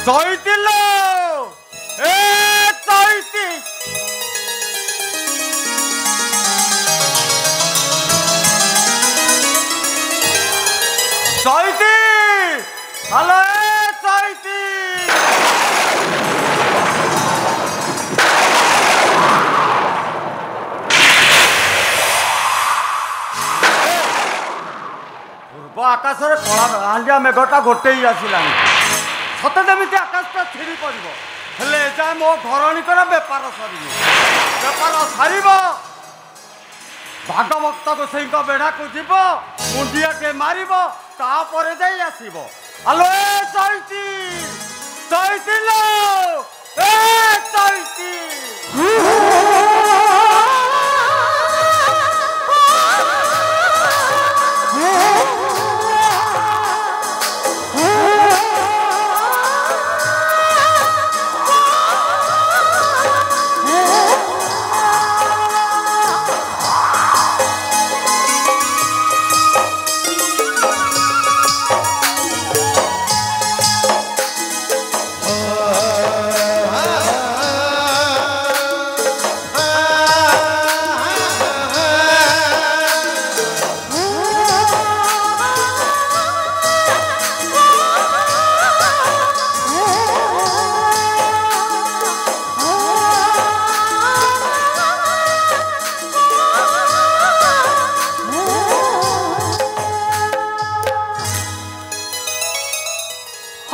চৈতিল এ চৈতি চৈতি hello এ চৈতি ପୂର୍ବ ଆକାଶରେ କଳା ହାଣ୍ଡିଆ ମେଘଟା ଗୋଟେଇ ଆସିଲାଣି ସତେ ଯେମିତି ଆକାଶଟା ଛିଡ଼ି ପଡ଼ିବ ହେଲେ ଏଯାଏ ମୋ ଘରଣୀଙ୍କର ବେପାର ସରିନି ବେପାର ସାରିବ ଭାଗବତ ଗୋସାଇଙ୍କ ବେଢ଼ାକୁ ଯିବ ମୁଣ୍ଡିଆଟେ ମାରିବ ତାପରେ ଯାଇ ଆସିବ ଆଲୋ ଏ ଚୈତି ଚୈତିଲ ଏ ଚୈତି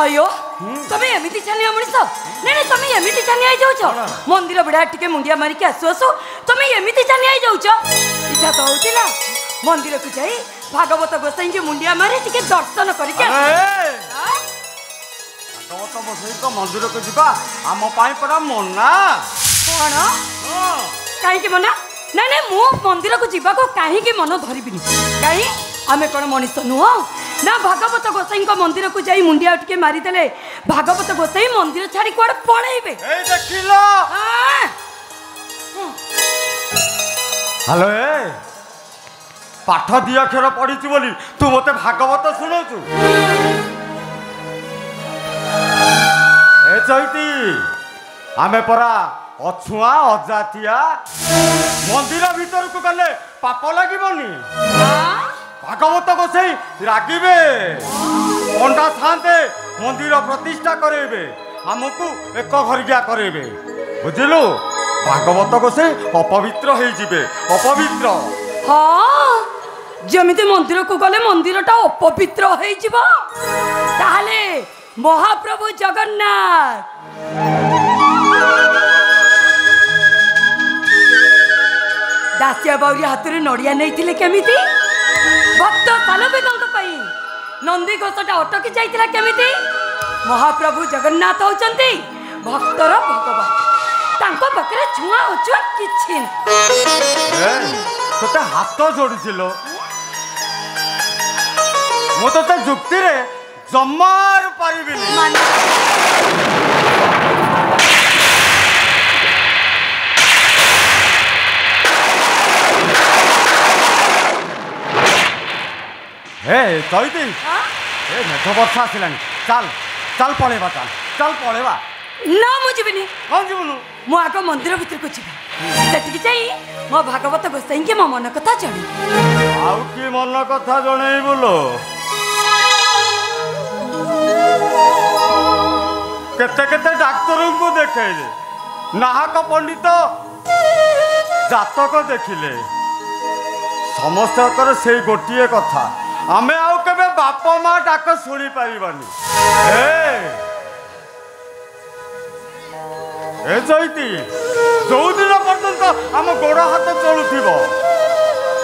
अयो तमे एमिति छानिया मनिष नै नै तमे एमिति छानिया जाउछ मंदिर बिडा टिके मुंडिया मारी के आसु आसु तमे एमिति छानिया जाउछ इच्छा तो होतिला मंदिर को जाई भागवत गोसाई के मुंडिया मारी टिके दर्शन करि के भागवत गोसाई को मंदिर को जिबा हम पाई पड़ा मना कोन काहे के मना नै नै मो मंदिर को जिबा को काहे के मन धरिबिनी काहे आमे कोन मनिष नुह ना भागवत गोसाई मंदिर को जाई मुंडिया उठके मारी देले भागवत गोसाई मंदिर छाड़ी कुआडे पळेइबे ए देखिलो हेलो ए पाठ दी अक्षर पढ़ी बोली तू मते भागवत शुणुचु ए चैती आमे परा अछुआ अजातिया मंदिर भीतर को गले पाप लागिबनी भागवत गोसाई रागिबे पंडा थांते मंदिर प्रतिष्ठा करेबे हमको एक घरिया करेबे बुझिलु भागवत गोसाई अपवित्र हो जिबे अपवित्र हाँ जमिति मंदिर को गले मंदिरटा अपवित्र हो जिबो ताहले महाप्रभु जगन्नाथ दासिया बाउरी हाथ में नड़िया नहीं केमिति भक्त सालवेदों नंदी घोषटा अटकी जाइतिला केमिति महाप्रभु जगन्नाथ होचंती भक्तर भगवान तांको पाखरे छुआ अछुआ किछि तोते हाथ जोड़िलो मु तोते जुक्ति रे जमार पारिबिनी हे चैती ए मेघ वर्षा आसिलानी चल चल पळेबा चल पळेबा ना मु जीविनी कौन जीवनु मु आग मंदिर भीतर को जीवा सेटिक जाई मो भागवत गोसाई के मो मन कथा जानी आउ की मन कथा जणै बोलो केते केते डाक्टर को देखेले नाहक पंडित जातक देखिले समस्त कर से गोटिए कथा आमे आउ केबे बाप माँ डाक शुणी पारिबानी ए चैती जो दिन पर्यंत आम गोड़ हाथ चलुथिबो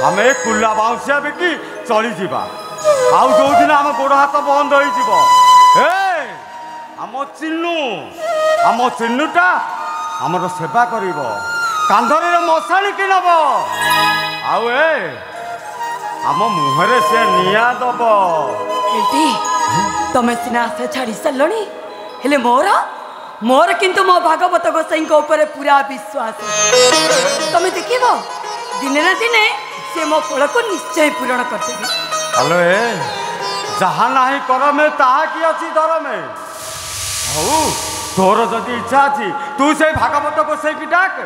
आमे कुला बाउंसिया बिकी चली जीवा आउ जो दिन आम गोड़ हाथ बंद होई जीवो आम चिन्नुटा आमर सेवा करिवो कांधरे मशाणी कि नब आउ आम मुहरे से निया दब तमे सिना आशा छाड़ी सारे हेले मोर किंतु मो भागवत गोसाई ऊपर पूरा विश्वास तमे देखिब दिने ना दिने से मो फल को निश्चय पूरण करदेबी हेलो जहाँ नहीं कर में ताहा की अच्छी धर में ହଉ ତୋର ଯଦି ଇଚ୍ଛା ଅଛି ତୁ ସେଇ ଭାଗବତ ଗୋସାଇକି ଡାକ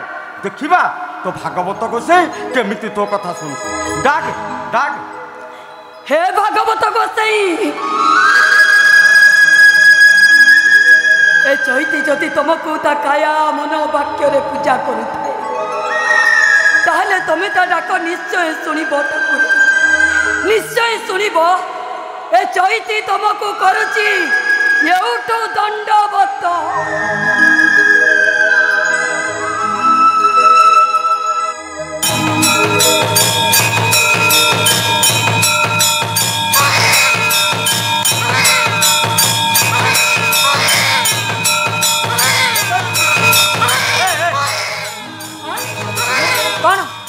ଦେଖିବା ତୋ ଭାଗବତ ଗୋସାଇ କେମିତି ତୋ କଥା ଶୁଣୁଛୁ ଡାକ ଡାକ हे भागवत गोसाई ए चैती जदि तुमको ता काया मन वाक्य पूजा करुए ताहले तुम ता डाक निश्चय शुणव ठाकुर निश्चय शुणव ए चैती तुमको करुची एउठु दंडवत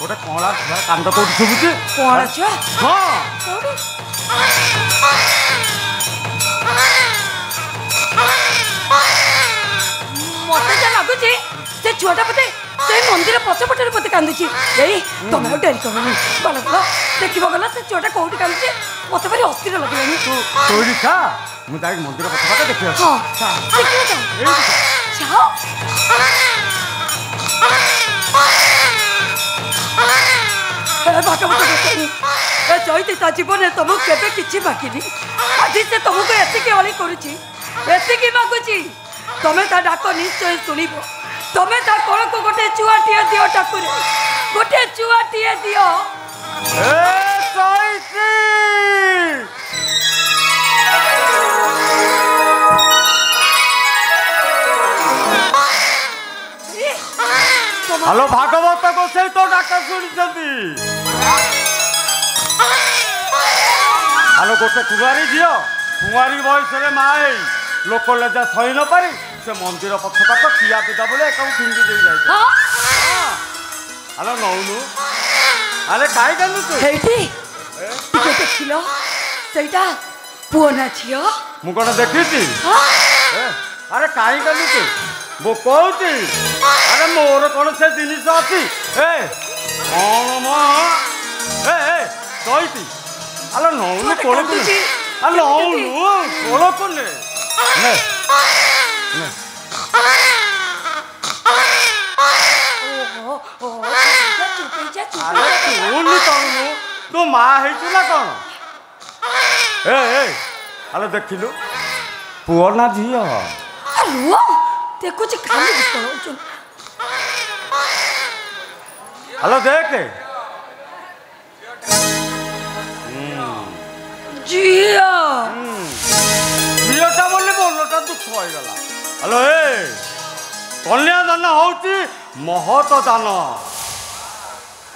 गोटे कला कांद कौटी शुभुची कौन छुआ हाँ मत जा लगुच से छुआटा पते से मंदिर पछपटे पते कांदुची एई तमे डेरी करनी बाला बाला देखिबो गला से छुआटा कोठी कांदुची मते भारी अस्थिर लागलानी तोरी खा मु जाई मंदिर पछपटे देखियो हां देखियो जाओ भागवत गोसाई ए चैती ता जीवन तुमको केबे किछि बाकीनी आज से तुमको एतिके अली करूची एतिके मागुची तमे ता डाक निश्चय शुणिब तमे ता कोन को गोटे चुआटिए दियो ठाकुर गोटे चुआटिए दियो ए चैती हेलो भागवत गोसाई तो डाक शुणी हेलो गोटे कुआरी झील कुआरी बयस माए लोक लेजा सही न पारी से मंदिर पछपाट किया पिता बोले एक फिंगी दे जाए हेलो नौनु अरे कहीं कांदु तू हेटी टिके देखिलो सेटा पुओ ना छियो मु कोन देखिछि अरे कहीं कांदु तू वो कहती अरे मोर कौन से जिनिस अच्छी कौन मो दईती अरे नौनु कोल नौनु कोल कोने अरे तू तनु तू माँ है ना कौन अरे देखिलु पुओ ना झील देखो जी खाली हेलो देख जिया झीलटा बोले मनटा दुख हो गला हेलो कन्यादान होची महत दान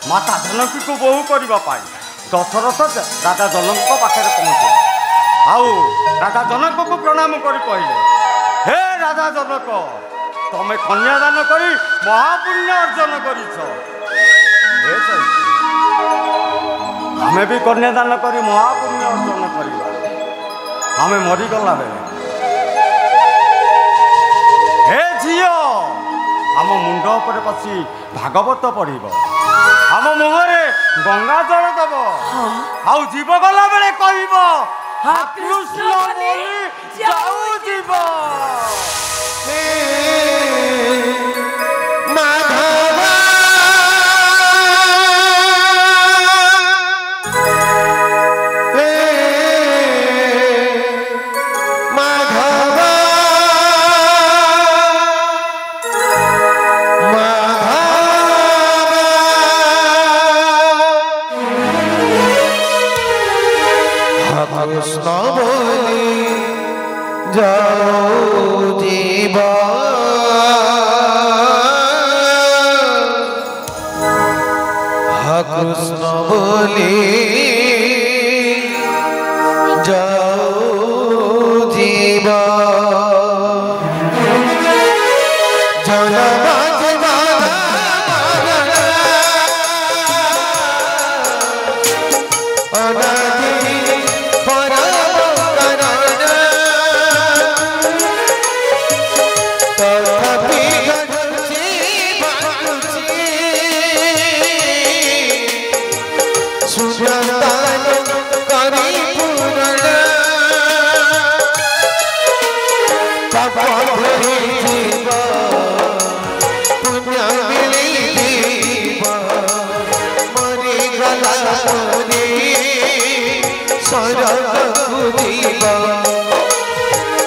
माता जानकी को बहु करने दशरथ राजा जनक पाखे पहुँचे आउ राजा जनक को प्रणाम कर कहले हे राजा जनक तमें कन्यादान करी महापुण्य अर्जन करिछ आमे भी कन्यादान करी महापुण्य अर्जन करिबा आमे मरीगला बेले हे झियो आम मुंड पर पसी भागवत पढ़ब आम मुहरे गंगा जल दब आउ जीव गला बेले कहब कृष्ण बोली जाऊ जीव कृष्ण बोली जाओ जीवा कृष्ण बोली जाओ जीवा सुना सरगु जीवा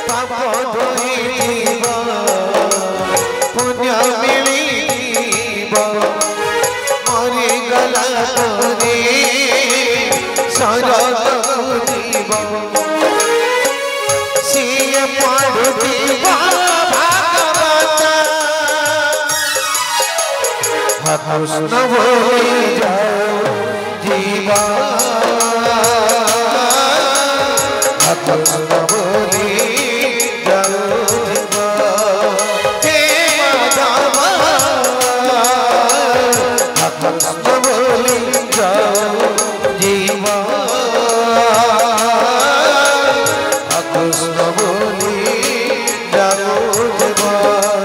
पाप धोइबा पुण्य मिलिबा मरि गला तोरे सरगु जीवा सिए पढ़ुथिबा भागवत कृष्ण बोली जाओ जीवा कृष्ण बोली जाओ जीवा हे माधव कृष्ण बोली जाओ जीवा कृष्ण बोली जाओ जीवा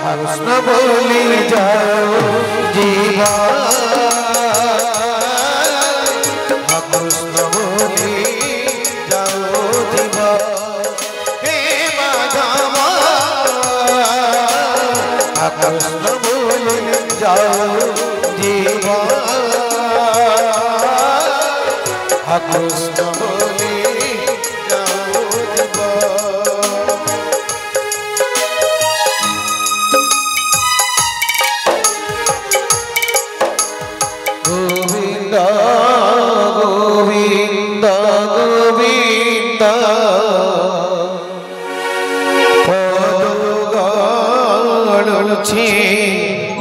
कृष्ण बोली जाओ जीवा कृष्ण बोली जाओ जीवा हे माधव कृष्ण बोली जाओ जीवा कृष्ण बोली जाओ जीवा गोविंदा ଅଛି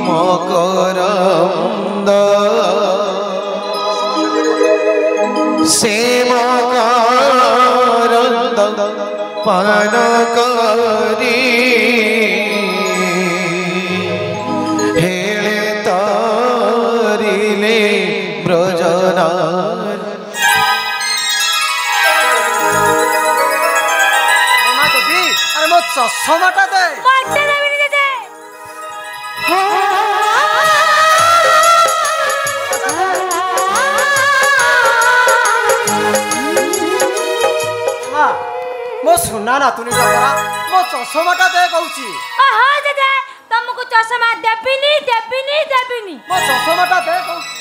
ମକରନ୍ଦ ସେ ମକରନ୍ଦ ପାନ କରି ହେଳେ ତରିଲେ ବ୍ରଜନାରୀ। চশমাটা দে মারতে দেবি না দে মা মো সুনা নাতুনি জগরা মো চশমাটা দে কହୁছি। হ্যাঁ দে তোমাকে চশমা দেবিনি মো চশমাটা দে কହୁছি।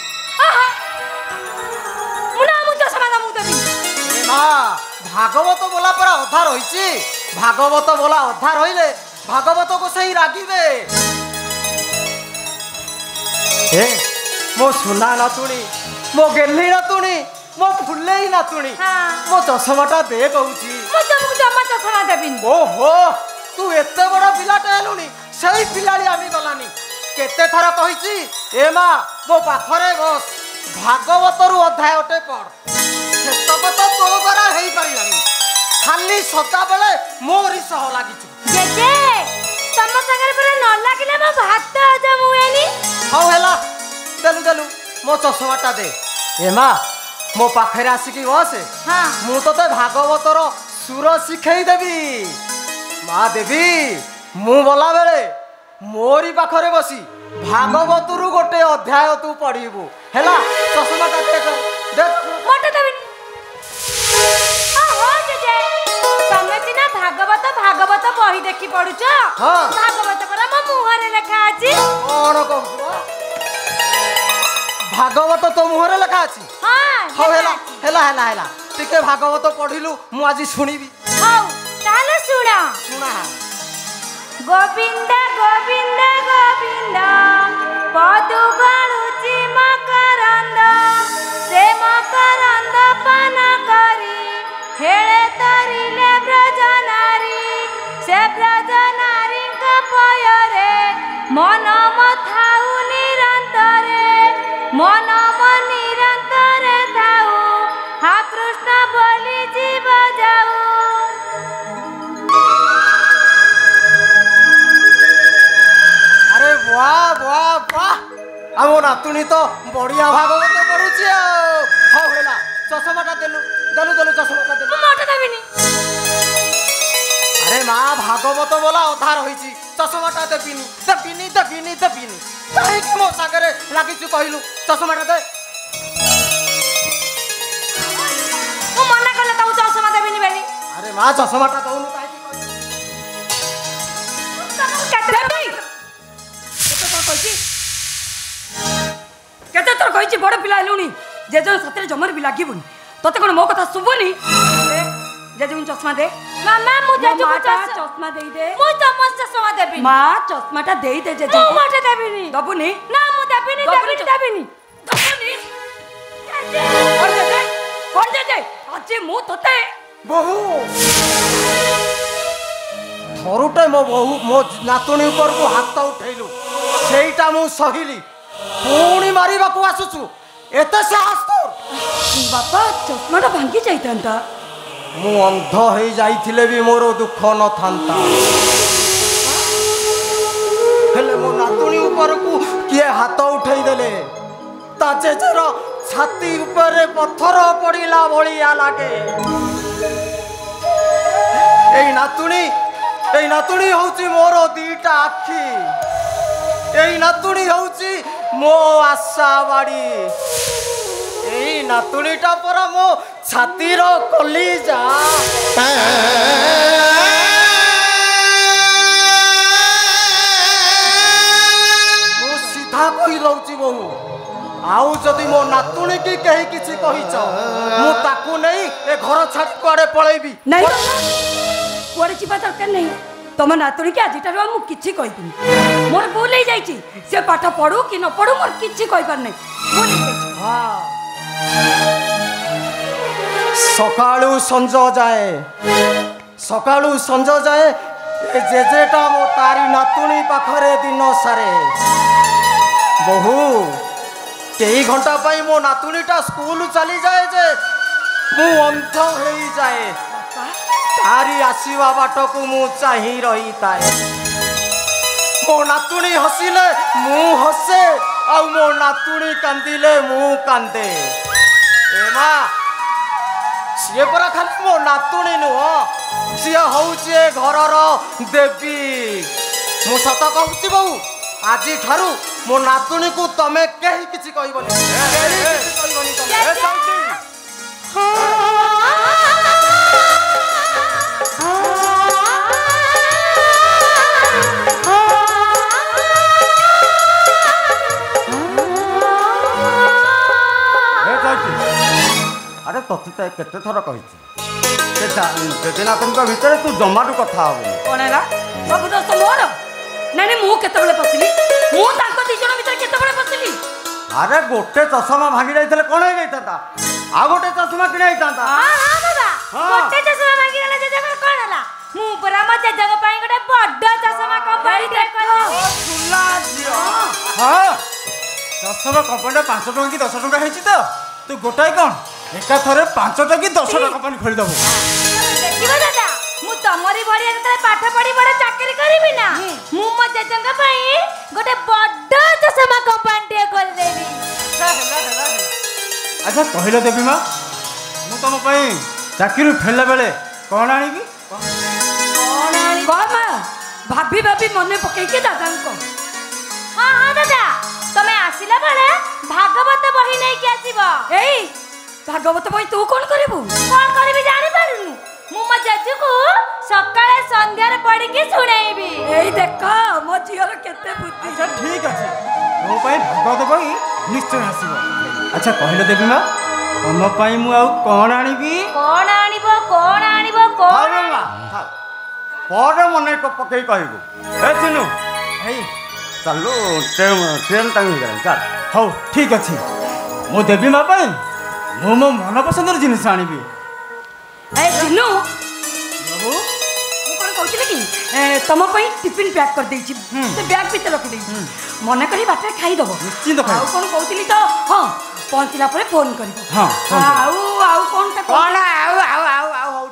মু চশমা দামু দেবি মা ভাগবত বলা পরা অধা রইছি। ভাগবত বলা অধা রইলে ভাগবত কো সেই রাগিবে। এ মো সুনা নাতুনি মো গেলি নাতুনি মো ফুলেই নাতুনি মো চশমাটা দে কହୁছি। মু তোমাকে জমা চশমা দেবিনি। ওহো তু এতে বড় পিলাটা হেলুনি সেই পিলাড়ি আমি গলানি। কেতে থর কহিছি এ মা মো পাখরে বস ভাগবতরু অধ্যায়ଟେ পড়। সেতক তো ତୋ ଦ୍ୱାରା ହେଇପାରିଲାନି ଖାଲି ସଦାବେଳେ ମୋରି ସହ ଲାଗିଛୁ। ଜେଜେ ତମ ସାଙ୍ଗରେ ପୁରା ନ ଲାଗିଲେ ମୋ ଭାତ ହଜମ ହୁଏନି। ହଉ ହେଲା ଦେଲୁ ଦେଲୁ ମୋ ଚଷମାଟା ଦେ। ଏ ମା ମୋ ପାଖରେ ଆସିକି ବସେ ମୁଁ ତତେ ଭାଗବତର ସୁର ଶିଖେଇ ଦେବି। ମା ଦେବି ମୁଁ ଗଲାବେଳେ ମୋରି ପାଖରେ ବସି ଭାଗବତରୁ ଗୋଟେ ଅଧ୍ୟାୟ ତୁ ପଢିବୁ ହେଲା। ଚଷମାଟା ଦେଖ ଦେଖ ମତେ ଦେବିନି। ତମେ ସିନା ଭାଗବତ ବହି ଦେଖି ପଢୁଛ। ଭାଗବତ ପରା ମୋ ମୁହଁରେ ଲେଖା ଅଛି। କଣ କହୁଛୁ ଭାଗବତ ତୋ ମୁହଁରେ ଲେଖା ଅଛି? ହଉ ହେଲା ହେଲା ହେଲା ହେଲା ଟିକେ ଭାଗବତ ପଢିଲୁ ମୁଁ ଆଜି ଶୁଣିବି। ହଉ ତାହେଲେ ଶୁଣ। ଶୁଣା ଗୋବିନ୍ଦ ଗୋବିନ୍ଦ ଗୋବିନ୍ଦ ପଦୁ ଗଳୁଛି ମକରନ୍ଦ ସେ ମକରନ୍ଦ ପାନ କରି ହେଳେ ତରିଲେ ବ୍ରଜନାରୀ ସେ ବ୍ରଜନାରୀଙ୍କ ପୟରେ ମନ ଥାଉ ନିରନ୍ତରେ ମନ ନିରନ୍ତରେ ଥାଉ ହା କୃଷ୍ଣ ବୋଲି ଯିବ ଯାଉ। ଆରେ ବାଃ ବାଃ ବାଃ ଆମ ନାତୁଣୀ ତ ବଢିଆ ଭାଗବତ ପଢୁଛି ଆଉ। ହଉ ହେଲା ଚଷମାଟା ଦେଲୁ ଦେଲୁ ଦେଲୁ ଚଷମାଟା ଦେଲୁ। ମତେ ଦେବିନି। ଆରେ ମା ଭାଗବତ ବୋଲା ଅଧା ରହିଛି ଚଷମାଟା ଦେବିନି ଦେବିନି ଦେବିନି ଦେବିନି କାହିଁକି ମୋ ସାଙ୍ଗରେ ଲାଗିଛୁ କହିଲୁ? ଚଷମାଟା ଦେ। ମୁଁ ମନା କଲେ ତାକୁ ଚଷମା ଦେବିନି ବୋଲି। ଆରେ ମା ଚଷମାଟା ଦଉନୁ କାହିଁକି? କେତେ ଥର କହିଛି ବଡ ପିଲା ହେଲୁଣି ଜେଜେ ସତରେ ଜମାରୁ ବି ଲାଗିବୁନି। ତତେ କଣ ମୋ କଥା ଶୁଭୁନି? ଜେଜେଙ୍କୁ ଚଷମା ଦେ। ମାମା ମୁଁ ଜେଜେଙ୍କୁ ଚଷମା ଦେଇ ଦେ। ମୁଁ ସମସ୍ତ ଚଷମା ଦେବି। ମା ଚଷମାଟା ଦେଇ ଦେ ଜେଜେ। ମୁଁ ମତେ ଦେବିନି। ଦବୁନି? ନା ମୁଁ ଦେବିନି ଦେବିନି ଦେବିନି। ଦବୁନି? କଣ ଜେଜେ ଆଜି ମୁଁ ତତେ ବୋହୁ ଥରୁଟେ ମୋ ବୋହୁ ମୋ ନାତୁଣୀ ଉପରକୁ ହାତ ଉଠେଇଲୁ ସେଇଟା ମୁଁ ସହିଲି। ପୁଣି ମାରିବାକୁ ଆସୁଛୁ ଏତେ ସାହସ ତୋର? ବାପା ଚଷମାଟା ଭାଙ୍ଗି ଯାଇଥାନ୍ତା। ମୁଁ ଅନ୍ଧ ହେଇ ଯାଇଥିଲେ ବି ମୋର ଦୁଃଖ ନଥାନ୍ତା। ହେଲେ ମୋ ନାତୁଣୀ ଉପରକୁ କିଏ ହାତ ଉଠେଇ ଦେଲେ ତା ଜେଜେର ଛାତି ଉପରେ ପଥର ପଡ଼ିଲା ଭଳିଆ ଲାଗେ। ଏଇ ନାତୁଣୀ ହଉଛି ମୋର ଦିଟା ଆଖି। ଏଇ ନାତୁଣୀ ହଉଛି ମୋ ଆଶା ବାଡ଼ି। ଏଇ ନାତୁଣୀଟା ପରା ମୋ ଛାତିର କଲିଜା। ମୁଁ ସିଧା କହି ଦଉଛି ବୋହୁ ଆଉ ଯଦି ମୋ ନାତୁଣୀ କି କେହି କିଛି କହିଛ ମୁଁ ତାକୁ ନେଇ ଏ ଘର ଛାଡ଼ି କୁଆଡ଼େ ପଳେଇବି। ନାଇଁ କୁଆଡ଼େ ଯିବା ଦରକାର ନାହିଁ। ତମ ନାତୁଣୀକି ଆଜିଠାରୁ ଆଉ ମୁଁ କିଛି କହିବିନି। ମୋର ଭୁଲ ହେଇଯାଇଛି। ସେ ପାଠ ପଢୁ କି ନ ପଢୁ ମୋର କିଛି କହିବାର ନାହିଁ। ଭୁଲ ହେଇଯାଇଛି। ସକାଳୁ ସଞ୍ଜ ଯାଏ ए जेजेटा मो तारी नातुणी पाखरे दिन सारे बहु कई घंटा पाई मो नातुणीटा स्कूल चली जाए जे मु अंध हो जाए तारी आसीवा बाट को मु चाही रही ताए मो नातुणी हसिले मु हसे आ मो नातुणी कांदिले मु कांदे ए मा सी परा खाली मो नातुणी नुह सी हूँ घरर देवी मु सत कहूँ बहु आज ठारू मो नातुणी को तमे कहीं किसी कहबनी अरे तोते केते थर कही नातुणी भितर तू जमाटू कथा हबनी कौन है सब दोस्त मोर नहीं मु केतबेले पसिली मु तांको दी जण भीतर केतबेले पसिली अरे गोटे चषमा भांगी जाइतले कोन हे जाइता आ गोटे चषमा किने आइतांता हां दादा गोटे चषमा भांगी गला जे जगह कोन हला मु परा म जे जगह पाई गोटे बड्ड चषमा कंपनी दे कोला ओ सुला जियो हां चषमा कंपनी 5 टଙ୍କା की 10 टଙ୍କା हेची त तू गोटाई कोन एका थरे 5 टଙ୍କା की 10 टଙ୍କା कंपनी खोली दबो देखिबो दादा मु तमरी भरिया जते पाठ पढी बड़ चाकरी करबी ना मु म जे जगह पाई गोटे बड्ड चषमा कंपनी दे खोल देबी अच्छा कहलो देवी मां मु तम पई चाकरी फेलला बेले कोन आनीबी कौन भाभी भाभी मने पकई के दादा को हां हां दादा तमे आसिला बेले भागवत बही नै के आसीबो एई भागवत बही तू कौन करबू कोन करबी जानि पारुनु मु म जज्जू को सकाळे संध्यार पढी के सुनाइबी एई देखो मो जियर केते बुद्धि अच्छा ठीक अछि तो पई भागवत बही निश्चय आसीबो अच्छा कहलो देवी मां तम पई मु आउ कोन आनीबी कोन आनिबो कोन अरे मा पर मने को पकई कहबू ए चिनु हेई चलो ट्रेन टाइम हो गया चल हौ ठीक अछि मो देवी मां पई मो मो मन पसंदर जिनिस आनीबी ए चिन्नू बाबू मु कोन कहतिले कि तम पई टिफिन पैक कर देछि से बैग भीतर रख देछि मने करी बाटे खाई दबो निश्चित खाई आउ कोन कहतिली तो हां पहुंचला परे फोन करबो हां आउ कोन ता कौन आउ हो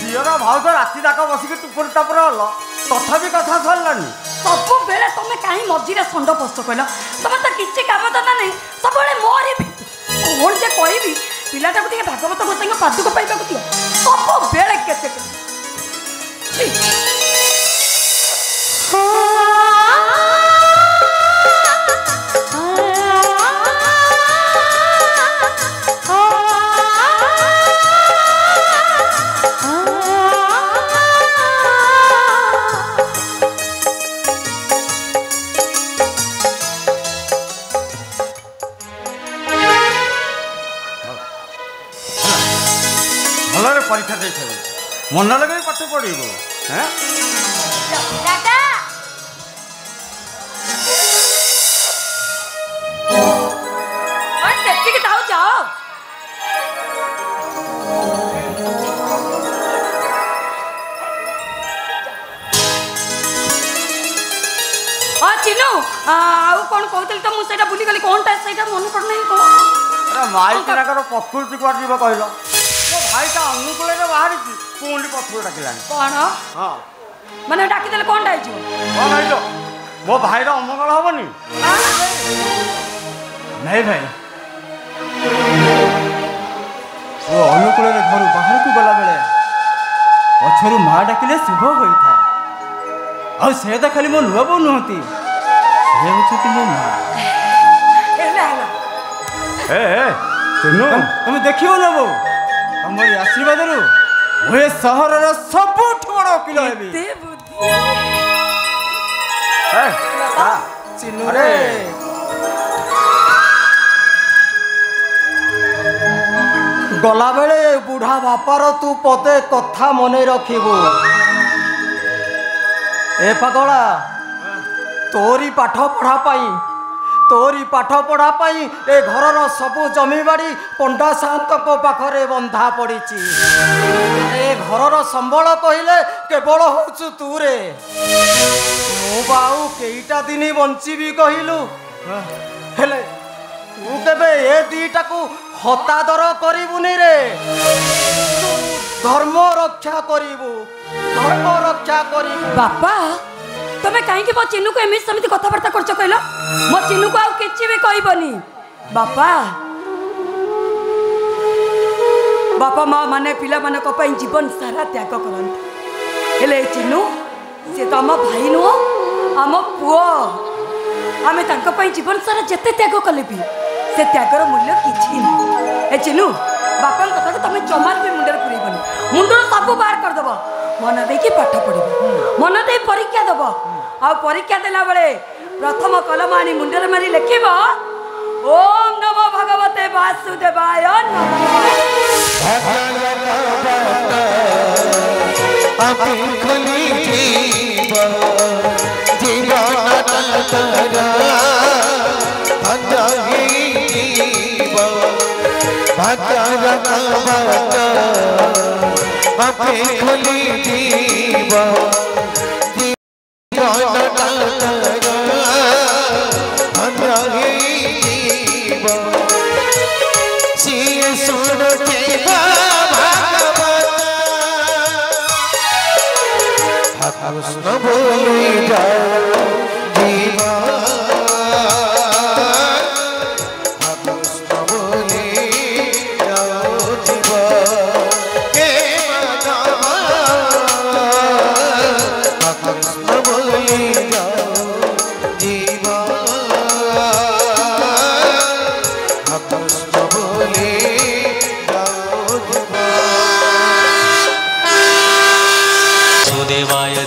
दियर भाउज राति जाक बसिक टुपुर टापुर हल तथापि कथा सरलानी सब बेले तमे काहे मझिरे संड पस्त कहलो तमे त किछि काम धंदा नहीं सब बेले मोरी कोन जे कहबी पिलाटा को ଟିକେ भागवत गोसाईଙ୍କ ପାଦୁକ ପାଇବାକୁ ଦିଅ ସବୁ ବେଳେ କେତେ भलरे परीक्षा दे मन लगे पाठ पढ़ो हैं दादा और सेफ्टी के ताऊ जाओ आ चिन्नू आउ कोन कहतल त मु सेटा भूली गली कोनटा सेटा मन पड़ नहीं को अरे माई किनाकर प्रकृति कुआर जीव कहल मो भाईटा अनुकूल बाहरी पुणी पथर डाकिलानी कौन हाँ माने डाकी देले कोन डाई जो कौन है मो भाईर अमंगल हबनी नहीं भाई वो अनुकूल घर बाहर को गला बेले पछरु माँ डाकिले शुभ होता है और से तो खाली मो नुआ बो नुहती से होछती मो माँ एला एला ए चिन्नू तुम देखियो ना बो हमर आशीर्वाद रु ओए शहर रो सबुठ बड़ वकील हेबी ते बुद्धि ए आ चिन्नू अरे गला बेले बुढ़ा बापार तू पते कथा मने रखिबू ए पगला तोरी पाठ पढ़ा पाई तोरी पाठ पढ़ा ए घरर सबु जमीबाड़ी पंडा साहब पाखरे बंधा पड़ी ए घरर संबल कहले केवल हूँ तू रे मुझे कईटा दिन बंची कहलु हेले तू केबे ए दीटा को हतादर करिबुनी रे धर्म रक्षा करिबु धर्म रक्षा करिबु बापा तमे कहीं मो चिन्नू को एमती समिति कथबार्ता करछ कहलो मो चिन्नू को आउ किछि भी कहबनी बापा बापा माँ माने पिला माने को पई जीवन सारा त्याग करंत हेले चिन्नू से तो आम भाई नुह आम पुओ आमे तांको पई जीवन सारा जेते त्याग कले भी से त्यागर मूल्य किछि नै ए चिन्नू बापा कथा को तमे जमार भी मुंडर पुरेबनी मुंडर सब बाहर कर दबो मन दे कि पाठ पढ़िबो मन दे परीक्षा दबो आ परीक्षा देला बेले प्रथम कलम आनी मुंडर मारी लिखिबो ओम नमो भगवते वासुदेवाय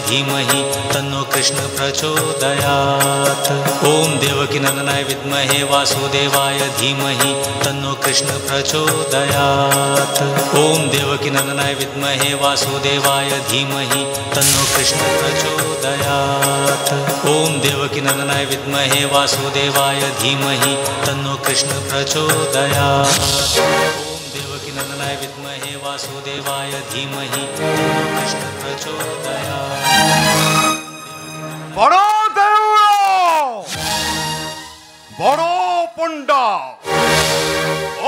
धीमहि तन्नो कृष्ण प्रचोदयात् ओम देवकी नंदनाय विद्महे वासुदेवाय धीमहि तन्नो कृष्ण प्रचोदयात् ओम देवकी नंदनाय विद्महे वासुदेवाय धीमहि तन्नो कृष्ण प्रचोदयात् ओम देवकी नंदनाय विद्महे वासुदेवाय धीमहि तन्नो कृष्ण प्रचोदयात् ओम देवकी नंदनाय विद्महे वासुदेवाय धीमहि तन्नो कृष्ण प्रचोदयात् बड़ देउल बड़ पंडा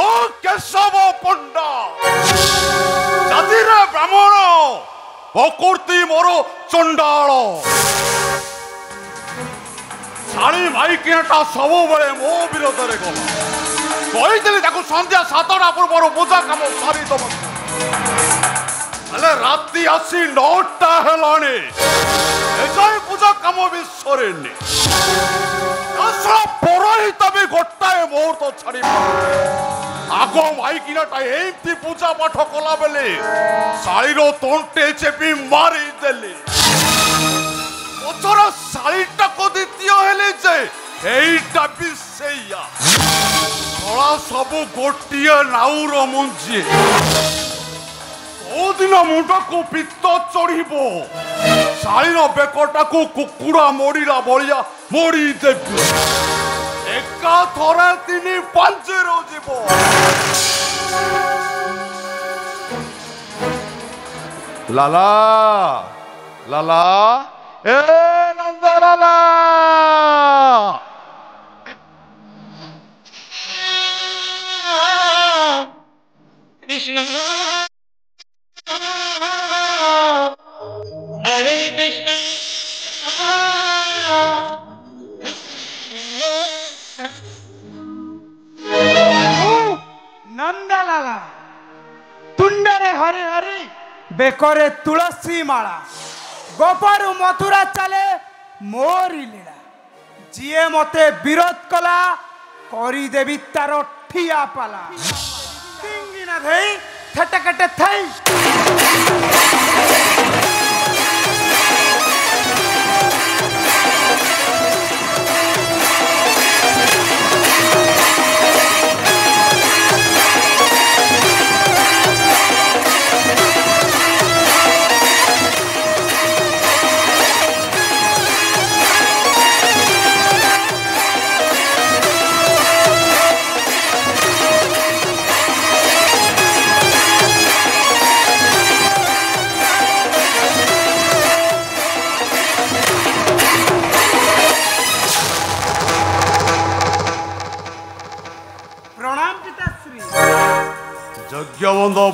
ओ केशव पंडा जाति रे ब्राह्मण प्रकृति मोर चंडाल शाणी माइकियाटा सब बेले मो विरोध में गला कही संध्या 7टा पूर्व पूजा कम सारी दब राति आसी 9टा है पूजा कम भी सरेनि पुरोहित भी गोटाए मुहूर्त छाड़ी आग माइकिनाटा एमती पूजा पाठ कला बेले शाड़ीर तंटे चेपी मारिदेली पचर शाड़ीटा को द्वितीय हेले जे एइटा भी सेया धड़ा सबु गोटिए नाउर मुंजी दिन मुंड को पित्त चढ़ो शाड़ीर बेकटा को कुकुड़ा मोड़ीला भाया मोड़ी देवी एका थरे 3-5 जीव लाला लाला ए नंद लाला कृष्ण हरे कृष्ण नंदलाला तुंडरे हरे हरे बेकरे तुलसी माला गोपारू मथुरा चले मोरी लीला जीए मते विरोध कला करी देवी तार ठिया पाला ना धई खटकट थई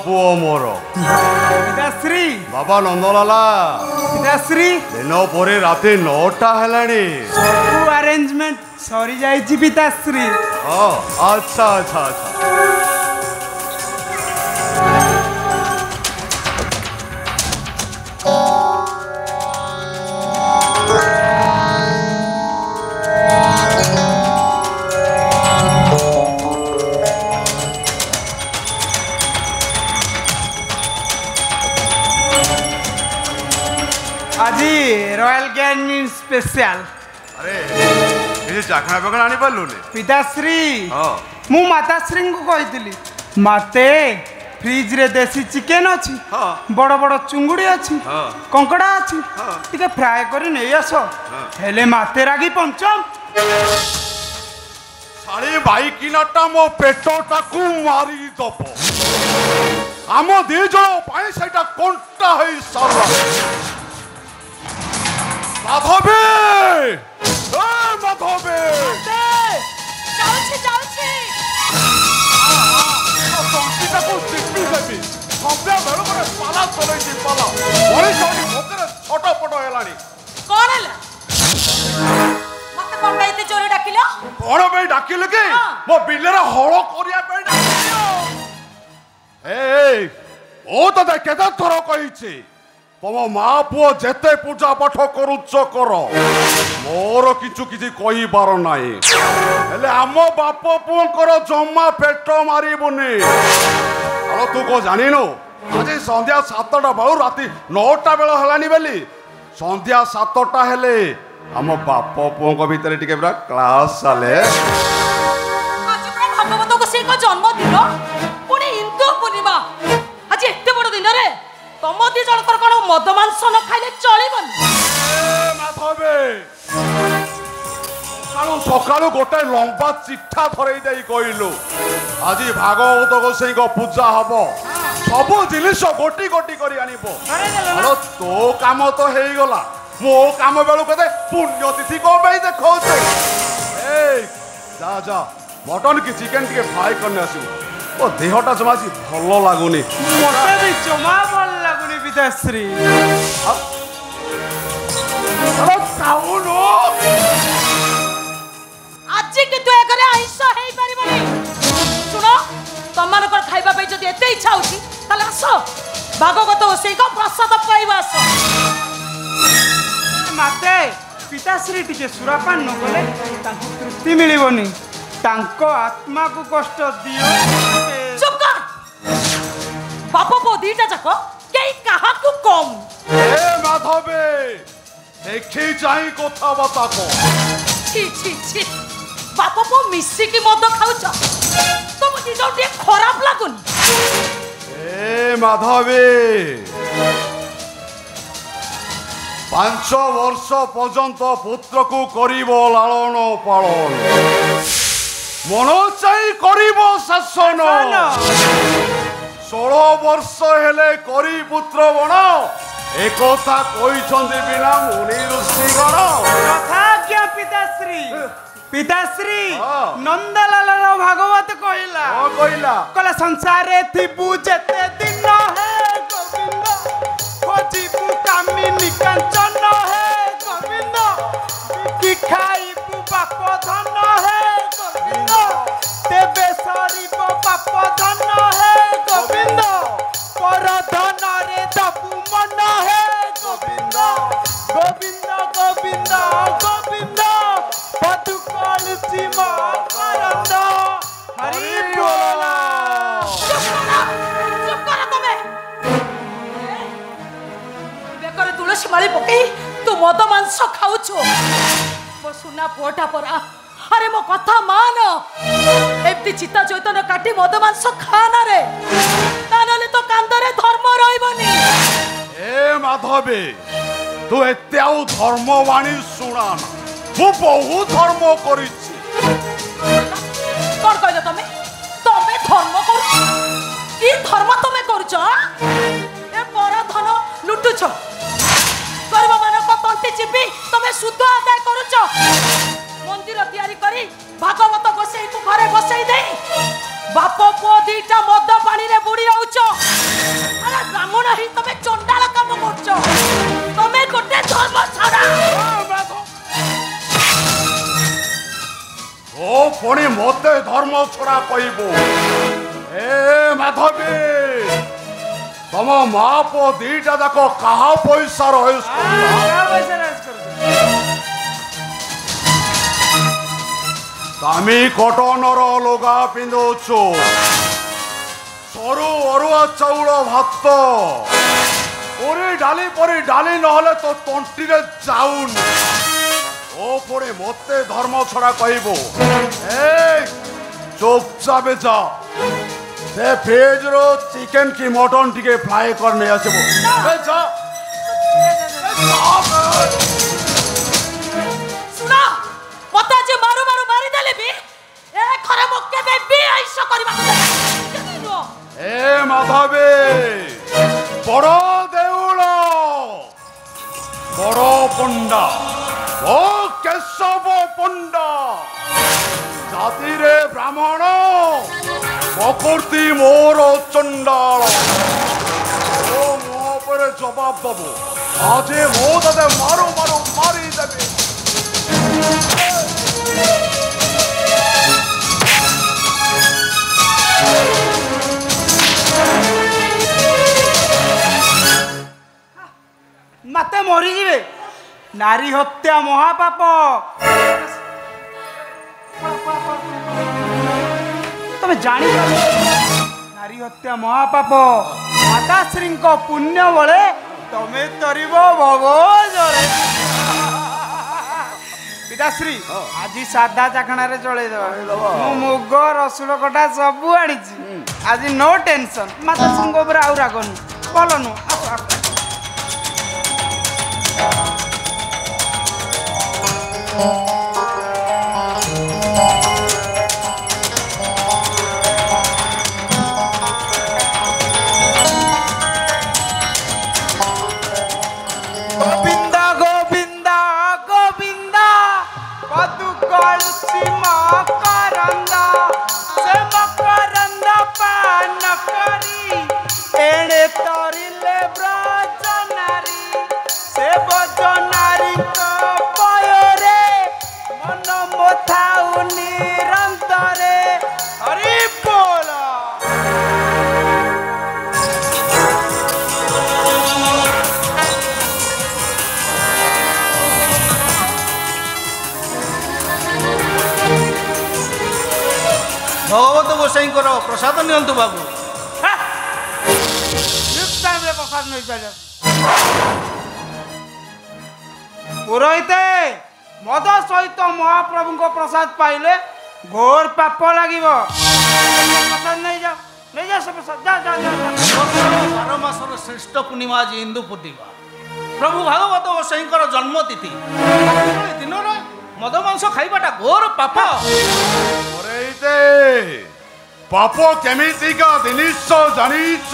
पुओ मोर पिताश्री बाबा नंदलाला पिताश्री दिन पर राति 9टा हेलानी सब अरेंजमेंट सरी जाइछि पिताश्री अच्छा अच्छा अच्छा आज रॉयल गैंग स्पेशल अरे ये चाखना बेकन आनी पालुनी पिताश्री हां मु माताश्री को कहितली माते फ्रिज रे देसी चिकन अछि बड़ बड़ चुंगुड़ी अछि कंकड़ा अछि टिके फ्राई करी नै आसो हेले माते रागी पंचम साली भाई किनाटा मो पेटोटा को मारी दबो आम दी जण पाई सेटा कोंटा होई सरला माधवी ए माधवी जाउछि जाउछि संगीता को चिट्टी देबी संध्या बेलो करे पाला चलै छी पाला ओली छोटी भोकरे छोटो पटो हेलानी कोन हला मते कोन पे इते चोरी डाकिलो कोन पे डाकिले के मो बिलेरा हळो करिया पे डाकिलो ए ओ तो केदा थरो कहिछि तम माँ पुओ जेते पूजा पाठ करुच कर मोर किछु किछि कहि बार नाही हेले आम बाप पुओकर जम्मा पेट मारिबुनी अरे तू को जानिनु आज संध्या 7टा बेलू राति 9टा बेल हलानी बेली संध्या 7टा हेले आम बाप पुओक भितर टिके पूरा क्लास चले आज प्रा भगवत को से को जन्मदिन पुणी हिंदू पूर्णिमा आज एते बड़ दिन रे तम दी जणकर कोन मद मांस न खाइले चलिबन माधवे सकालू गोटे लंबा चिठा धरई दे कहलु आज भागवत गोसाई को पूजा हम सब जिनिस गोटी गोटी करी आनिबो अरे तो काम तो हेई गला मो काम बेलू कते पुण्यतिथि को बई देखौ छे ए जा जा मटन की चिकन के फ्राई करने आसु ओ देहटा जमासी भलो लागुनी मते भी जमा भल लागुनी पिताश्री अरे साउनो आज के तू एकरे आइसो हेई परिबनी सुनो तमन कर खाइबा पे जदी एते इच्छा होची तले आसो भागवत ओसई को प्रसाद पाइबा आसो माते पिताश्री टिके सुरापान न गले तांको तृप्ति मिलिबनी तांको आत्मा को कष्ट दियो चुप कर बापा पो दीटा जाको केई कहा को कम ए माधवे देखी चाहि कोथा बता को छी छी छी बापा पो मिसी की मद खाउछ तुम दिजो टे खराब लागुन ए माधवे 5 वर्ष पर्यंत पुत्र को करिबो लालन पालन मन चाहि करिबो शासन 16 वर्ष हेले करी पुत्र बण एकथा कहिछन्ति बिना मुनि ऋषिगण कथा क्या पिताश्री पिताश्री नंदलाल भागवत कहला कहला संसार थिबु जेते दिन हे गोविंद खोजिबु कामिनी कंचन हे गोविंद कि खाइबु बाप धन हे गोविंद तेबे सरिब बाप धन हे गोविंद पर धन रे दबु मन हे गोविंद गोविंद गोविंद गोविंद पदु कलुची मा करंद हरि बोल चुप कर तमे बेकर तुलसी माली पकई तू मद मांस खाउछो मो सुना पोटा परा अरे मो कथा मान एप्ति चिता चैतन्य काटी मद मांस खाना रे तानले तो कांदरे धर्म रहइबनी ए माधवे तू एते आउ धर्मवाणी सुना मु बहु धर्म करिछि कोन कहले तमे तमे धर्म कर की धर्म तमे करछ ए पर धन लुटुछ गरीब मान को तंती चिपी तमे सुध आदाय करछ मो मंदिर तैयारी करी भागवत बसई को घरे बसई दे बाप पुओ दीटा मद पानी रे बुड़ी रहउछ। अरे ब्राह्मण ही तमे चंडाल काम करछ, तमे गोटे धर्म छाड़ा। ओ पुणी मते धर्म छड़ा कहबो। ए माधवी तम माँ पो दीटा जाक कहा पैसा दामी कटनर लुगा पिंधुछु, सरू अरुआ चाउल भात परी डाली नहले तो तंटी रे जाउन। ओ पुणी मते धर्म छड़ा कहबो। ए चुपचाप जा से फ्रिज रो चिकन की मटन टिके फ्राई करने आसबो। सुना पता जे मारू मारू मारी देले भी ए खरे मक्के बे भी आइसो करबा केनो। ए माधवी बड़ देउल बड़ पंडा ओ केशव पंडा जाति रे ब्राह्मण प्रकृति मोर चंडाल। ओ मो पर जवाब दबो आज मो तते मारो मारो मारी देबे। मते मरी जीवे। नारी हत्या महापाप। तमे जानी नारी हत्या महापाप। माताश्री पुण्य बले तमे तरिब भगोजरे। पिताश्री आज साधा चाखणा रे चले दबा। मु मुग रसुण कटा सब आनी आज नो टेंशन। माताश्री ऊपर आउ रागनी बोल नु गोविंदा गोविंदा गोविंदा कदू कलसी मकरंदा से मकरंदा पान करी एणे तरिले ब्रज नारी से ब्रज नारी पयरे मन मोथाउ निरंतरे। हरि बोल। भगवत गोसाई प्रसाद नियंतु बाबू। प्रसाद नहीं चल पुरोहित मद सहित महाप्रभु को प्रसाद पाइले घोर पाप लगे। प्रसाद नहीं जाओ नहीं जा प्रसाद जा जा जा। 12 मासर श्रेष्ठ पूर्णिमा आज हिंदू पूर्णिमा प्रभु भागवत गोसाई जन्मतिथि दिन में मद मांस खाइबाटा घोर पाप। पाप केमितिका जिनिस जानिछ।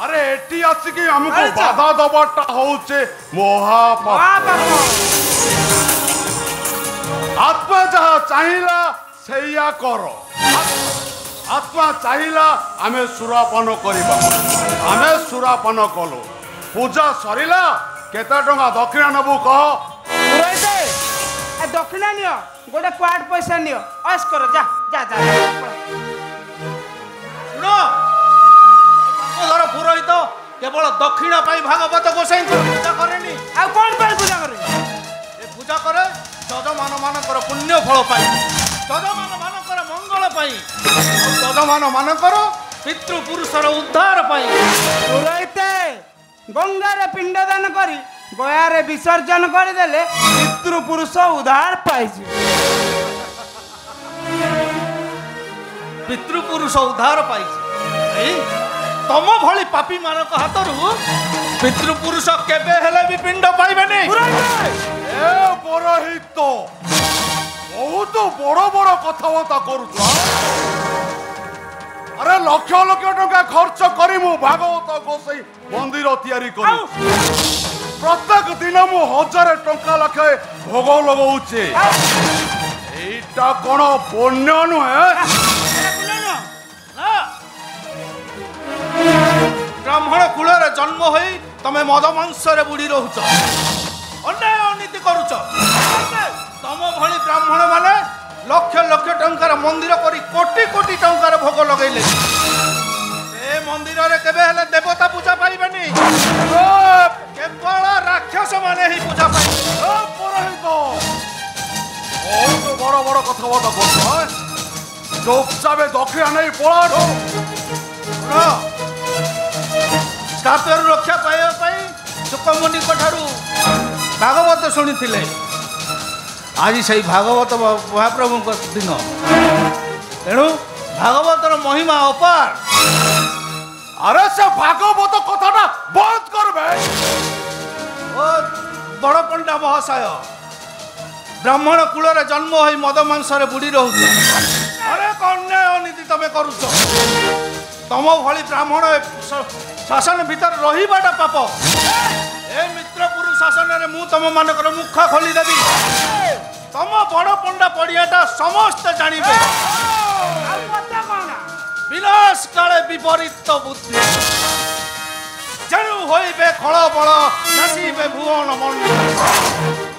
अरे एटी आसिकी हमको बाधा दबाटा होचे महापाप। आत्मा जहाँ चाहिला सेया करो। आत्मा चाहिला आमे सुरापान करिबा। आमे सुरापान कलो पूजा सरिला केता टंका दक्षिणा नबु कह। पुरोहित दक्षिणा नियो गोटे क्वार्ट पैसा नियो अस करो जा जा जा। सुनो धर पुरोहित केवल दक्षिणा पाई भागवत गोसाई पूजा करेनी आ कोन पर पूजा करे। ए पूजा करे जजमान मानकर पुण्य फल पाई, जजमान मानकर मंगल पाई, जजमान मानकर पितृ पुरुषर उद्धार पाई। पुरोहित गंगारे पिंडदान करी गयारे विसर्जन करदेले पितृ पुरुष उद्धार पाइछि। पितृ पुरुष उद्धार पाइछि। तम भली पापी मानक हाथरू पितृ पुरुष केबे हेले भी पिंड पाइबेनी। ए पुरोहित बहुत बड़ बड़ कथाबार्ता करुछ। अरे लक्ष लक्ष टका खर्च करी मु भागवत गोसाई मंदिर तैयारी करू। प्रत्येक दिन मु 1000 टंका लाखे भोग लगाऊे এইটা কোন পুণ্য নুহে ब्राह्मण कूलर जन्म हो तमे मद मांसरे बुड़ी रोच अन्याय अनीति करुच तम भली ब्राह्मण माने लक्ष लक्ष टंकार मंदिर करी कोटी कोटी टंकार भोग लगैले ए मंदिर रे केबे हेले देवता पूजा पाइबेनी केवल राक्षस माने ही पूजा पाइबे ओ पुरोहित बहुत बड़ बड़ कथाबार्ता करछ चुपचापे दक्षिणा नहीं पड़ा शापर रक्षा पाइबा सुकमुनि ठारू भागवत शुणी आज से भागवत महाप्रभु दिन तेणु भागवतर महिमा अपार अरे से भागवत कथाटा बंद करबे ओ बड़ पंडा महाशय ब्राह्मण कूलर जन्म हो मद मांसरे बुड़ी रोच अरे अन्याय अनीति तमे करुच तम भली ब्राह्मण शासन भीतर रहीबाटा पाप ए मित्रपुरु शासन रे मु तम मानकर मुख खोली देबी तम बड़ पंडा पड़ियाटा समस्त जानिबे विनाश काले विपरीत बुद्धि जेणु होइबे खळ बळ नासिबे भुवन मंडल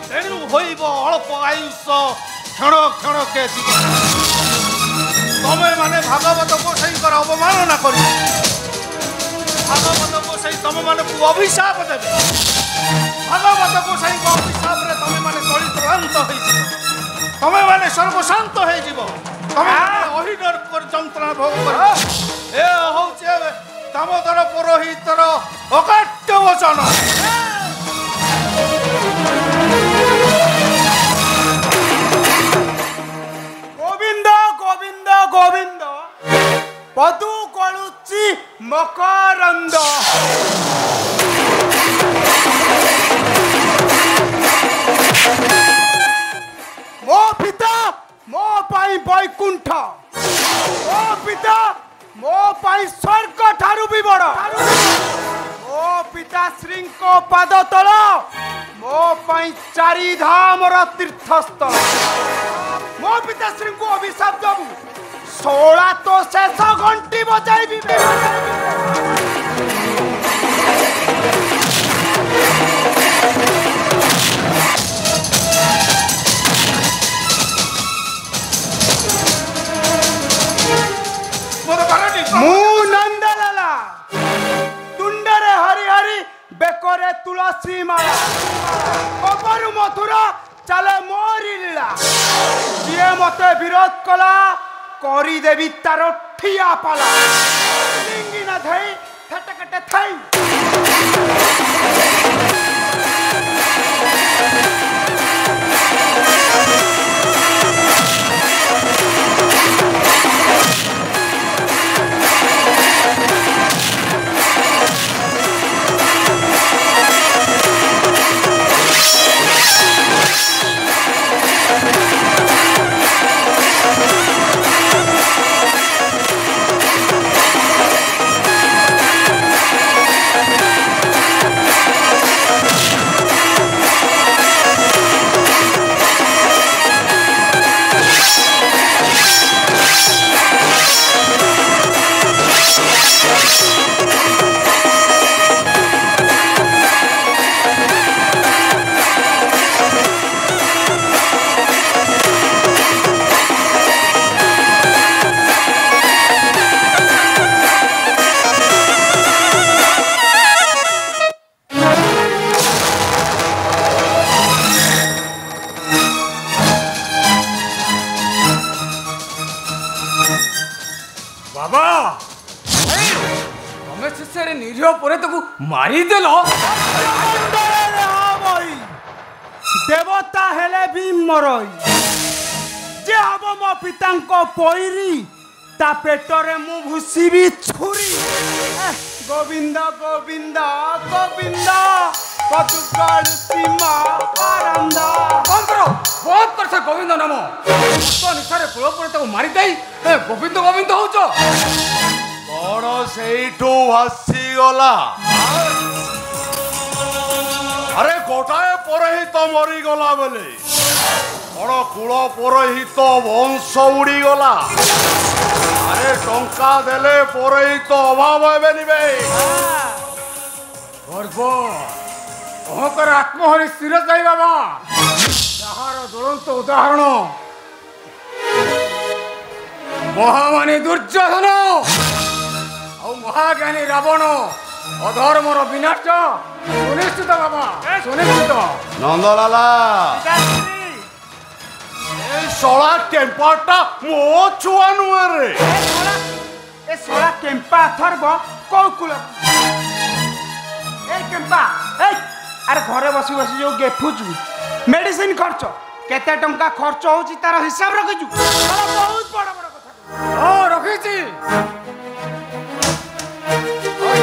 तेणु होइब अल्प आयुष क्षण क्षण के जीवन तमे माने भागवत गोसाईंकर अवमानना करी भागवत गोसाई तम माने अभिशाप देवे भागवत गोसाई अभिशाप रे तमे माने दलित हो तमे माने सर्वशांत हो जीव तमे अहिनर कर जंत्रणा भोग कर ए होचे दामोदर पुरोहितर अकाट्य वचन गोविंद गोविंद गोविंद पदु कलुची मकरंद मो पिता मो पाई बैकुंठ मो पिता मो पाई स्वर्ग ठारू भी बड़ मो पिता श्री को पाद तल मो पाई चारि धाम र तीर्थस्थल मो पिता श्री को अभिशाप दबु 16 तो शेष घंटी बजाइबी मु नंदलाला तुंडरे हरि हरि बेकोरे तुलसी माला कबरु मथुरा चले मोरी लीला जे मते विरोध कला करी देवी तारो ठिया पाला लिंगी न धई ठटकटे थई मारिदेल देवता हेले भी मरई जे हम मो पिता पैरी ता पेटरे मु भूसीबी छुरी गोविंद गोविंद गोविंद पतुकाल सीमा आरंदा बहुत कर गोविंद नाम तो निशारे पुल पर मारी दे गोविंद गोविंद होच बड़ सेठू भासी गला अरे गोटाए पुरोहित मरीगला बेले बड़ कूल पुरोहित वंश उड़ीगला। अरे टंका देले पुरोहित अभाव हेबेनि बे। गर्व अहंकार आत्महरि स्थिर जाई बाबा ताहार ज्वलंत उदाहरण महामानी दुर्योधन और महाज्ञानी रावण अधर्मर विनाश सुनिश्चित बाबा सुनिश्चित। नंदलाला शला टेम्परटा मो छुआ नुहे रे। ए सोला केम्पा थरब कौ कुल ए केम्पा ए अरे घरे बसी बसी जो गेफुचु मेडिसिन खर्च केते टंका खर्च होची तार हिसाब रखिचु बहुत बड़ बड़ कथा। हाँ रखी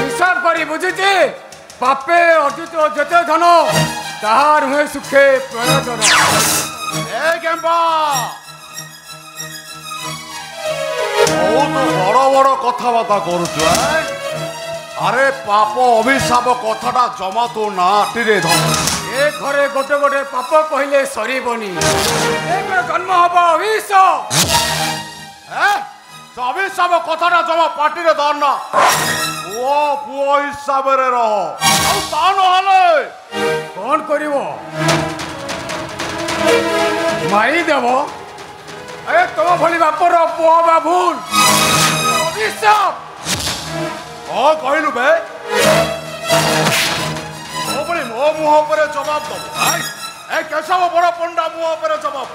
हिसाब करी बुझी पापे अर्जित जेते धन ताहार हुए सुखे प्रयोजन। बहुत बड़ बड़ कथबार्ता करुचु। अरे पाप अभिशाप कथाटा जमा तो नाटी धर। ए घरे गोटे गोटे पाप कहले सरीबनी जन्म हब अभिशाप। अभिशाप कथाटा जमा पार्टी रे धर ना पुओ पुओ हिसाब रे रह कौन करिव मारी देव। अरे तुम भली बापर पुओ बा भूल अभिशाप कौन कहलु बे मो मुह पर जवाब दब। ए केशव बड़ पंडा मुह पर जवाब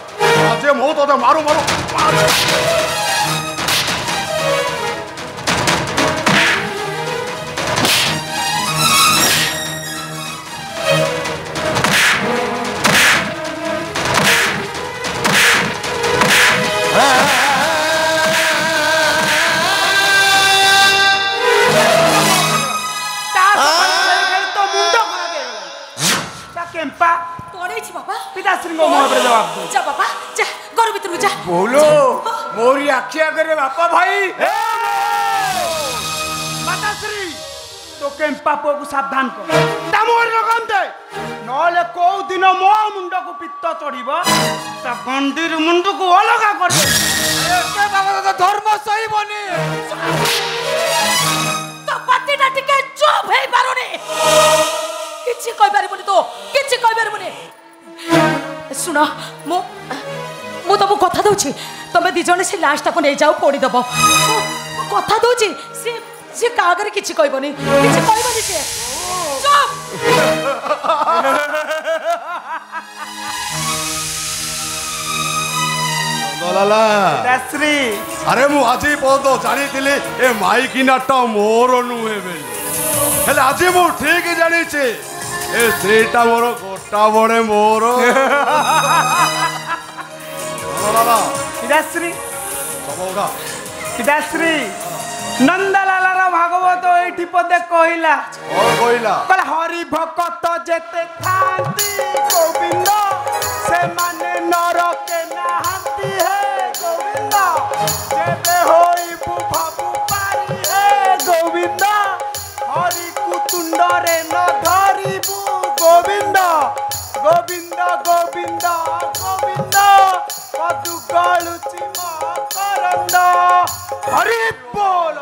आज मो तो मारू मारू बोलो मोरी आखि आगे बापा भाई माताश्री तो केम्पा पुओ को सावधान कर दामोर लगाम दे नले को दिन मो मुंड को पित्त चढ़ीब ता गंडीर मुंड को अलगा कर दे। ए बाबा तो धर्म सही बनी तो पार्टीटा टिके चुप हे पारोनी किछि कहि पारिबनी तो किछि कहि पारिबनी। सुन मु तुमको कथा दूची तुम दी जने से लास्ट तक नहीं जाओ पोड़ी दब कथा दूची से कागरे किछि कहबनी किछि कहबनी से चुप। दासरी अरे मु आज पर्यंत जानी ए माइकी नाटा मोर नुहे हेले आज मु ठीक जानी ए स्त्रीटा मोर गोटा बड़े मोर। पिताश्री पिताश्री नंदलालार भागवत एठी पदे कहिला कहला हरि भक्त जेते थांती गोविंद से माने नरके नाहंती हे गोविंद जेबे होई भाबु पारी हे गोविंद हरि कुतुंड रे न धरिबु गोविंद गोविंद गोविंद गोविंद पदु गलुची मकरंद हरि बोल।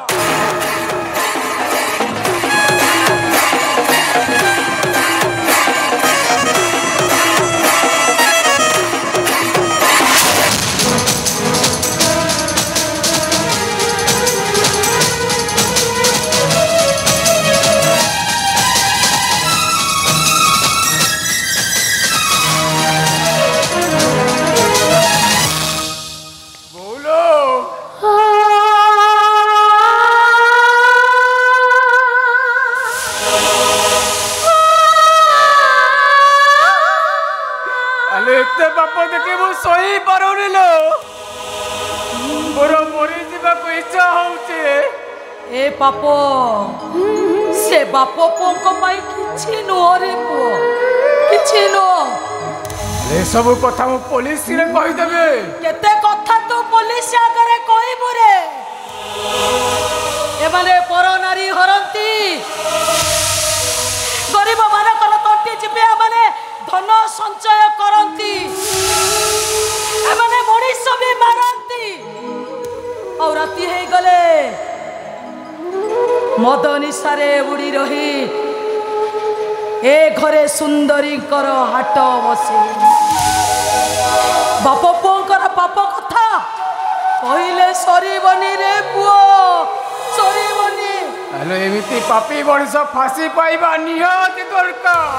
ए पापो से बापो पोको पाई किछि नो रे पो किछि नो ए सब कथा मु पुलिस रे कहि देबे केते कथा तू पुलिस आगरे कहबो रे ए माने पर नारी हरंती गरीब मान कल तंटी जिबे ଘରେ ବୁଡ଼ି ରହି ଏ ଘରେ ସୁନ୍ଦରୀଙ୍କର ହାଟ ବସେ। ବାପ ପୁଅଙ୍କର ପାପ କଥା କହିଲେ ସରିବନି ରେ ପୁଅ, ସରିବନି। ତାହେଲେ ଏମିତି ପାପୀ ମଣିଷ ଫାଶୀ ପାଇବା ନିହାତି ଦରକାର।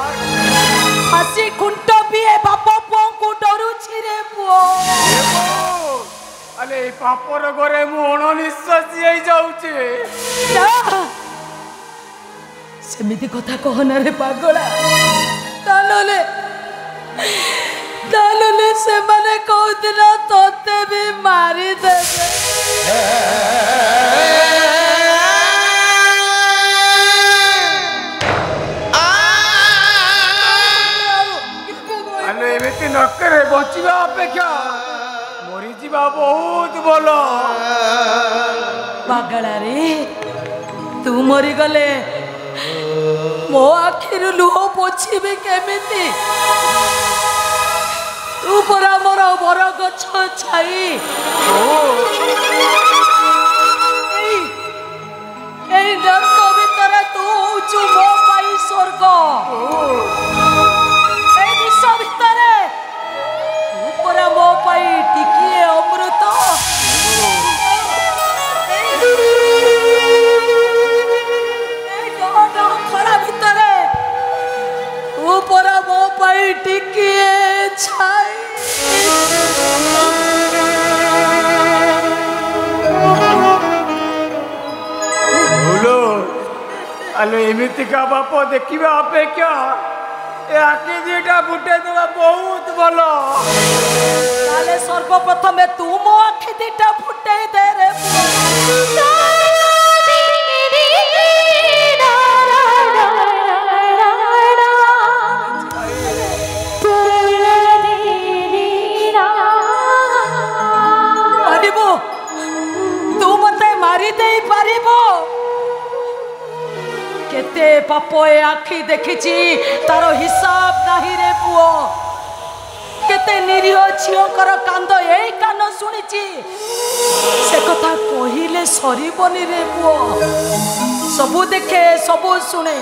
ଫାଶୀ ଖୁଣ୍ଟ ବି ଏ ବାପ ପୁଅଙ୍କୁ ଡରୁଛି ରେ ପୁଅ। ଆଲେ ଏଇ ପାପର ଘରେ ମୁଁ ଅଣନିଶ୍ୱାସୀ ହେଇଯାଉଛି। ସେମିତି କଥା କହନା ରେ ପାଗଳା। ତାହେଲେ ସେମାନେ କହୁଦିନ ତତେ ବି ମାରିଦେବେ। ଆଲେ ଏମିତି ନକରେ ବଞ୍ଚିବା ଅପେକ୍ଷା ମରିଯିବା ବହୁତ ଭଲ। ପାଗଳା ରେ ତୁ ମରିଗଲେ ମୋ ଆଖିରୁ ଲୁହ ପୋଛିବି କେମିତି? ତୁ ପରା ମୋର ବର ଗଛ ଛାଇ। ଏଇ ନର୍କ ଭିତରେ ତୁ ହଉଛୁ ମୋ ପାଇଁ ସ୍ୱର୍ଗ। ଏଇ ବିଷ ଭିତରେ ତୁ ପରା ମୋ ପାଇଁ ଟିକିଏ ଅମୃତ। ଖରା ଭିତରେ ତୁ ପରା ମୋ ପାଇଁ ଟିକିଏ ଛାଇ। ଆଲୋ ଏମିତିକା ବାପ ଦେଖିବା ଅପେକ୍ଷା ଏ ଆଖି ଦିଟା ଫୁଟେଇ ଦେବା ବହୁତ ଭଲ। ତାହେଲେ ସର୍ବପ୍ରଥମେ ତୁ ମୋ ଆଖି ଦିଟା ଫୁଟେଇ ଦେ ରେ ତୁ ମତେ ମାରି ଦେଇ ପାରିବୁ? କେତେ ପାପ ଏ ଆଖି ଦେଖିଛି ତାର ହିସାବ ନାହିଁ ରେ ପୁଅ। କେତେ ନିରୀହ ଝିଅଙ୍କର କାନ୍ଦ ଏଇ କାନ ଶୁଣିଛି, ସେ କଥା କହିଲେ ସରିବନି ରେ ପୁଅ। ସବୁ ଦେଖେ ସବୁ ଶୁଣେ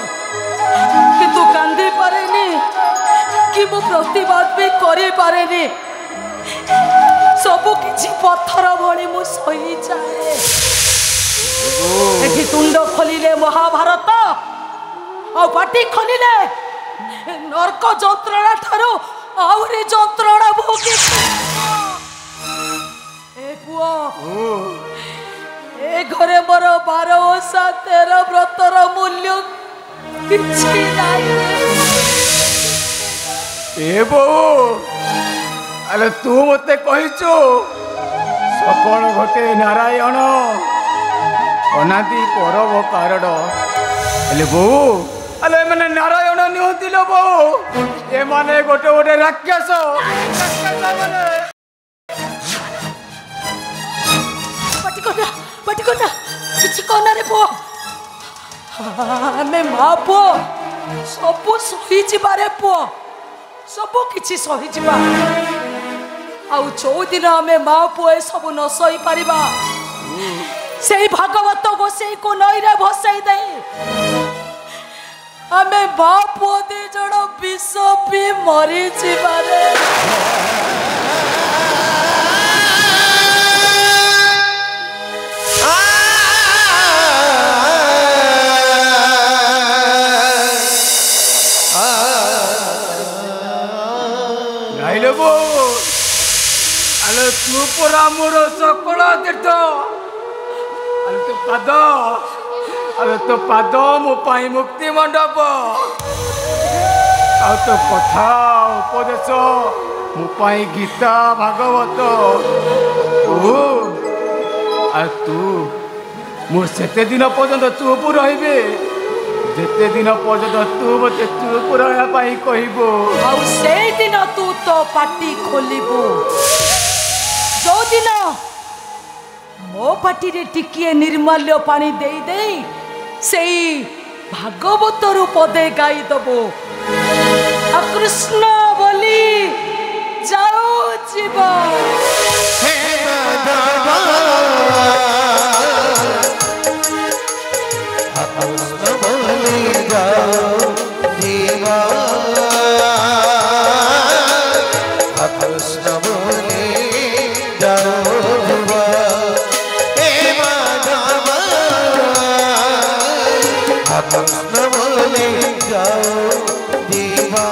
କିନ୍ତୁ କାନ୍ଦି ପାରେନି କି ମୁଁ ପ୍ରତିବାଦ ବି କରିପାରେନି। ସବୁ କିଛି ପଥର ଭଳି ମୁଁ ସହିଯାଏ। ଏଠି ତୁଣ୍ଡ ଖୋଲିଲେ ମହାଭାରତ, ଆଉ ପାଟି ଖୋଲିଲେ ନର୍କ ଯନ୍ତ୍ରଣା ଠାରୁ ଆହୁରି ଯନ୍ତ୍ରଣା ଭୋଗି। ଏ ପୁଅ ଏ ଘରେ ମୋର 12 ଓଷା 13 ବ୍ରତର ମୂଲ୍ୟ କିଛି ନାହିଁ। ଏ ବୋଉ ଆଲେ ତୁ ମତେ କହିଛୁ ସକଳ ଘଟେ ନାରାୟଣ ଅନାଦି ପରବ କାରଣ। ହେଲେ ବୋଉ ଆଲେ ଏମାନେ ନାରାୟଣ ନୁହନ୍ତି ଲୋ ବୋଉ, ଏମାନେ ଗୋଟେ ଗୋଟେ ରାକ୍ଷସ। ପାଟିକନା କିଛି କହନା ରେ ପୁଅ। ଆମେ ମା ପୁଅ ସବୁ ସହିଯିବାରେ ପୁଅ, ସବୁ କିଛି ସହିଯିବା। ଆଉ ଯୋଉଦିନ ଆମେ ମା ପୁଅ ଏ ସବୁ ନ ସହି ପାରିବା, ସେଇ ଭାଗବତ ଗୋସେଇକୁ ନଈରେ ଭସେଇ ଦେଇ ଆମେ ମା ପୁଅ 2 ଜଣ ବିଷ ପି ମରିଯିବାରେ। ଆଲୋ ତୁ ପରା ମୋର ସକଳ ତୀର୍ଥ। ଆଲୋ ତୋ ପାଦ ମୋ ପାଇଁ ମୁକ୍ତି ମଣ୍ଡପ। ଆଉ ତୋ କଥା ଉପଦେଶ ମୋ ପାଇଁ ଗୀତା ଭାଗବତ। ଆଉ ତୁ ମୁଁ ସେତେ ଦିନ ପର୍ଯ୍ୟନ୍ତ ଚୁପ୍ ରହିବି ଯେତେ ଦିନ ପର୍ଯ୍ୟନ୍ତ ତୁ ମତେ ଚୁପ୍ ରହିବା ପାଇଁ କହିବୁ। ଆଉ ସେଇଦିନ ତୁ ତ ପାଟି ଖୋଲିବୁ ଯୋଉଦିନ ମୋ ପାଟିରେ ଟିକିଏ ନିର୍ମାଲ୍ୟ ପାଣି ଦେଇ ଦେଇ ସେଇ ଭାଗବତରୁ ପଦେ ଗାଇଦବୁ, କୃଷ୍ଣ ବୋଲି ଯାଉ ଯିବ। କୃଷ୍ଣ बोले जाओ दीवा कृष्ण बोले जाओ दीवा हे माधव कृष्ण बोले जाओ दीवा